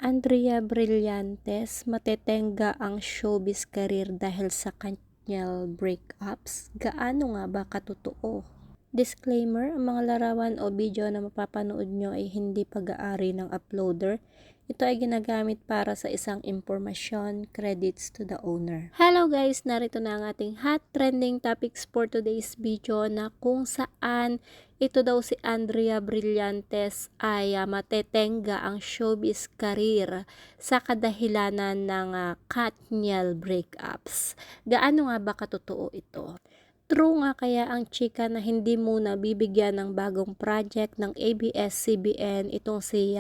Andrea Brillantes, matetenga ang showbiz career dahil sa kanyang breakups? Gaano nga ba katotoo? Disclaimer, ang mga larawan o video na mapapanood nyo ay hindi pag-aari ng uploader. Ito ay ginagamit para sa isang impormasyon, credits to the owner. Hello guys, narito na ang ating hot trending topics for today's video na kung saan ito daw si Andrea Brillantes ay matetenga ang showbiz career sa kadahilanan ng Katniel breakups. Gaano nga ba katotoo ito? True nga kaya ang chika na hindi muna bibigyan ng bagong project ng ABS-CBN itong si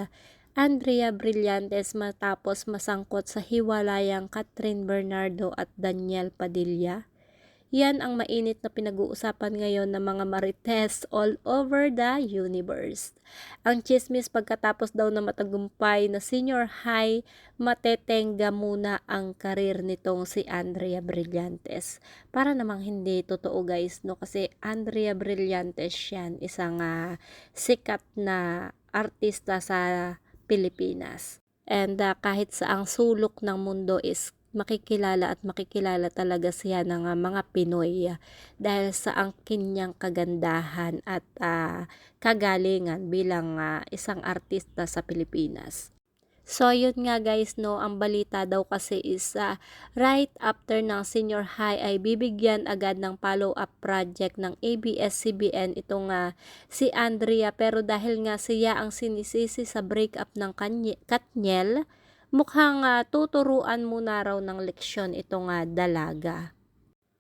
Andrea Brillantes matapos masangkot sa hiwalayang Catherine Bernardo at Daniel Padilla? Yan ang mainit na pinag-uusapan ngayon ng mga marites all over the universe. Ang chismis pagkatapos daw na matagumpay na senior high, matetenga muna ang karir nitong si Andrea Brillantes. Para namang hindi totoo guys, no? Kasi Andrea Brillantes yan, isang sikat na artista sa Pilipinas. And kahit sa ang sulok ng mundo is makikilala talaga siya ng mga Pinoy dahil sa ang kanyang kagandahan at kagalingan bilang isang artista sa Pilipinas. So, yun nga guys, no, ang balita daw kasi is right after ng senior high ay bibigyan agad ng follow-up project ng ABS-CBN itong si Andrea, pero dahil nga siya ang sinisisi sa breakup ng Katniel, mukhang tuturuan muna raw ng leksyon itong dalaga.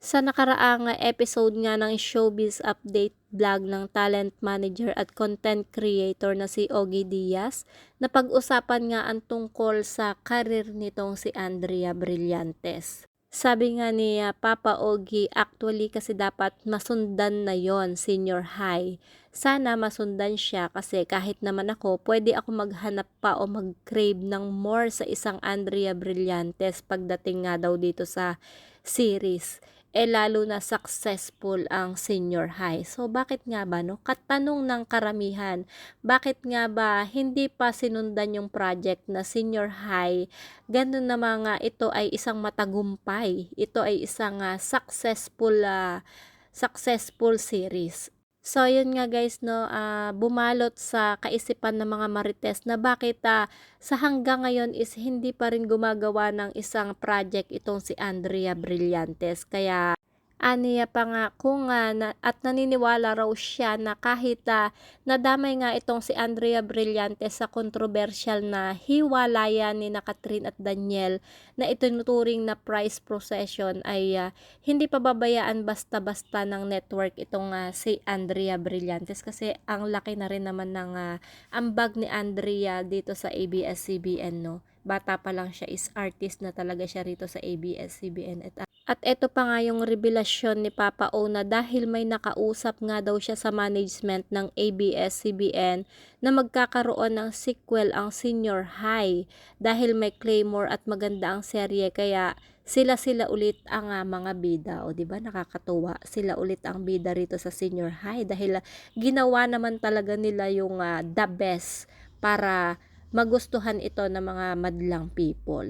Sa nakaraang episode nga ng Showbiz Update vlog ng talent manager at content creator na si Ogie Diaz, napag-usapan nga ang tungkol sa karir nitong si Andrea Brillantes. Sabi nga ni Papa Ogie, actually kasi dapat masundan na yon senior high. Sana masundan siya kasi kahit naman ako, pwede ako maghanap pa o mag-crave ng more sa isang Andrea Brillantes pagdating nga daw dito sa series. Lalo na successful ang senior high. So, bakit nga ba, no? Katanong ng karamihan, bakit nga ba hindi pa sinundan yung project na senior high? Ganun na mga ito ay isang matagumpay. Ito ay isang successful series. So, yun nga guys, no, bumalot sa kaisipan ng mga marites na bakit sa hanggang ngayon is hindi pa rin gumagawa ng isang project itong si Andrea Brillantes. Kaya aniya pa nga kung at naniniwala raw siya na kahit nadamay nga itong si Andrea Brillantes sa kontrobersyal na hiwalayan ni Catherine at Daniel na itinuturing na prize possession ay hindi pa babayaan basta-basta ng network itong si Andrea Brillantes kasi ang laki na rin naman ng ambag ni Andrea dito sa ABS-CBN, no? Bata pa lang siya, is artist na talaga siya rito sa ABS-CBN. At eto pa nga yung revelasyon ni Papa O na dahil may nakausap nga daw siya sa management ng ABS-CBN na magkakaroon ng sequel ang senior high dahil may Claymore at maganda ang serye, kaya sila ulit ang mga bida. O diba nakakatuwa, sila ulit ang bida rito sa senior high dahil ginawa naman talaga nila yung the best para magustuhan ito ng mga madlang people.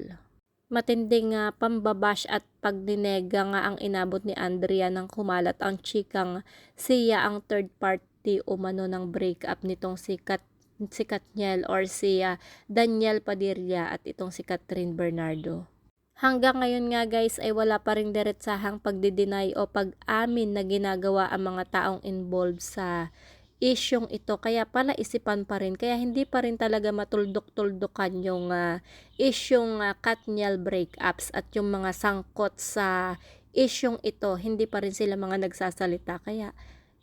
Matinding pambabash at pagdinega nga ang inabot ni Andrea nang kumalat ang chikang siya ang third party umano ng breakup nitong si Katniel or si Daniel Padilla at itong si Catherine Bernardo. Hanggang ngayon nga guys ay wala pa ring diretsahang pagdi-deny o pag-amin na ginagawa ang mga taong involved sa isyong ito, kaya pala isipan pa rin, kaya hindi pa rin talaga matuldok-tuldokan yung isyong Katniel breakups at yung mga sangkot sa isyong ito, hindi pa rin sila mga nagsasalita, kaya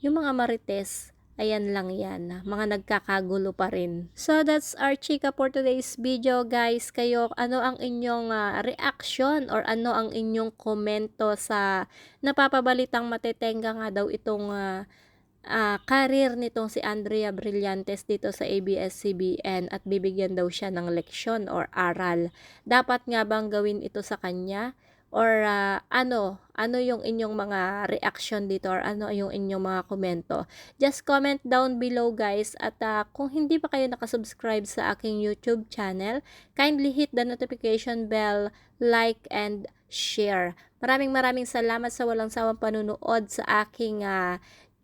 yung mga marites, ayan lang yan, mga nagkakagulo pa rin. So that's our chika for today's video guys. Kayo, ano ang inyong reaction or ano ang inyong komento sa napapabalitang matetenga nga daw itong karir nitong si Andrea Brillantes dito sa ABS-CBN at bibigyan daw siya ng leksyon or aral. Dapat nga bang gawin ito sa kanya? or ano yung inyong mga reaction dito or ano yung inyong mga komento. Just comment down below guys at kung hindi pa kayo nakasubscribe sa aking YouTube channel, kindly hit the notification bell, like and share. Maraming salamat sa walang sawang panunood sa aking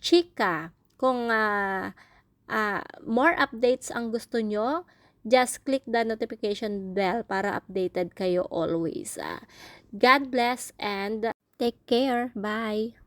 chika. Kung more updates ang gusto nyo, just click the notification bell para updated kayo always. God bless and take care. Bye!